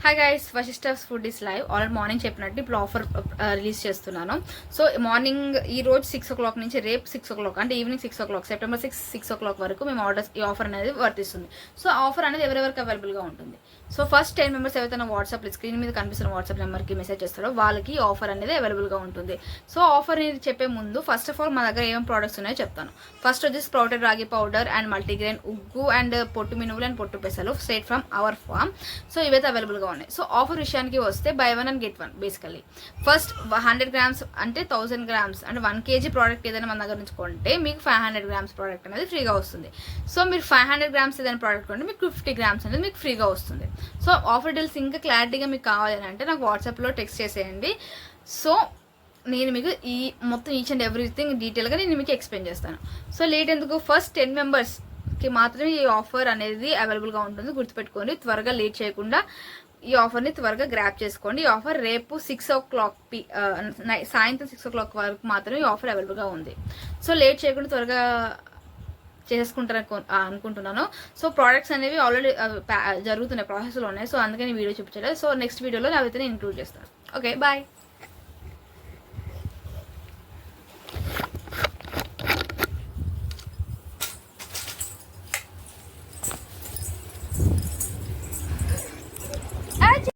Hi guys, Vasishtha's food is live. Already morning చెప్పినట్టు ఇప్పుడు offer release చేస్తున్నాను. సో మార్నింగ్ ఈ రోజు 6 o'clock నుంచి రేపు 6 o'clock అంటే ఈవినింగ్ 6 o'clock సెప్టెంబర్ 6 o'clock వరకు మేము ఈ ఆఫర్ అనేది వర్తిస్తుంది. సో ఆఫర్ అనేది ఎవరెవరికి అవైలబుల్గా ఉంటుంది. సో ఫస్ట్ 10 members ఎవరైతే వాట్సాప్ స్క్రీన్ మీద కనిపిస్తున్న వాట్సాప్ నెంబర్కి మెసేజ్ చేస్తారో వాళ్ళకి ఆఫర్ అనేది అవైలబుల్గా ఉంటుంది. సో ఆఫర్ అనేది చెప్పే ముందు ఫస్ట్ ఆఫ్ ఆల్ మా దగ్గర ఏమేమి ప్రోడక్ట్స్ ఉన్నాయో చెప్తాను. ఫస్ట్ వచ్చేసి sprouted ragi powder and multigrain ఉగ్గు అండ్ పొట్టు మినువులు అండ్ పొట్టు పెసలు straight from our farm. So ఇవైతే అవైలబుల్గా ఉన్నాయి. సో ఆఫర్ విషయానికి వస్తే buy 1 and get 1 basically. First 100 grams అంటే 1000 grams అంటే 1 kg ప్రోడక్ట్ ఏదైనా మన దగ్గర నుంచి కొంటే మీకు 500 grams ప్రోడక్ట్ అనేది ఫ్రీగా వస్తుంది. సో మీరు 500 grams ఏదైనా ప్రోడక్ట్ కొంటే మీకు 50 grams అనేది మీకు ఫ్రీగా వస్తుంది. సో ఆఫర్ డీల్స్ ఇంకా క్లారిటీగా మీకు కావాలని అంటే నాకు వాట్సాప్లో టెక్స్ట్ చేసేయండి. సో నేను మీకు ఈ మొత్తం ఈచ్ అండ్ ఎవ్రీథింగ్ డీటెయిల్గా నేను మీకు ఎక్స్ప్లెయిన్ చేస్తాను. సో లేట్ ఎందుకు, ఫస్ట్ 10 membersకి మాత్రమే ఈ ఆఫర్ అనేది అవైలబుల్గా ఉంటుంది. గుర్తుపెట్టుకోండి, త్వరగా లేట్ చేయకుండా ఈ ఆఫర్ని త్వరగా గ్రాప్ చేసుకోండి. ఈ ఆఫర్ రేపు 6 o'clock సాయంత్రం 6 o'clock వరకు మాత్రమే ఈ ఆఫర్ అవైలబుల్గా ఉంది. సో లేట్ చేయకుండా త్వరగా చేసుకుంటారు అనుకుంటున్నాను. సో ప్రోడక్ట్స్ అనేవి ఆల్రెడీ జరుగుతున్నాయి, ప్రాసెస్లో ఉన్నాయి. సో అందుకని వీడియో చూపించలేదు. సో నెక్స్ట్ వీడియోలో అవైతే నేను ఇంక్లూడ్ చేస్తాను. Okay, bye.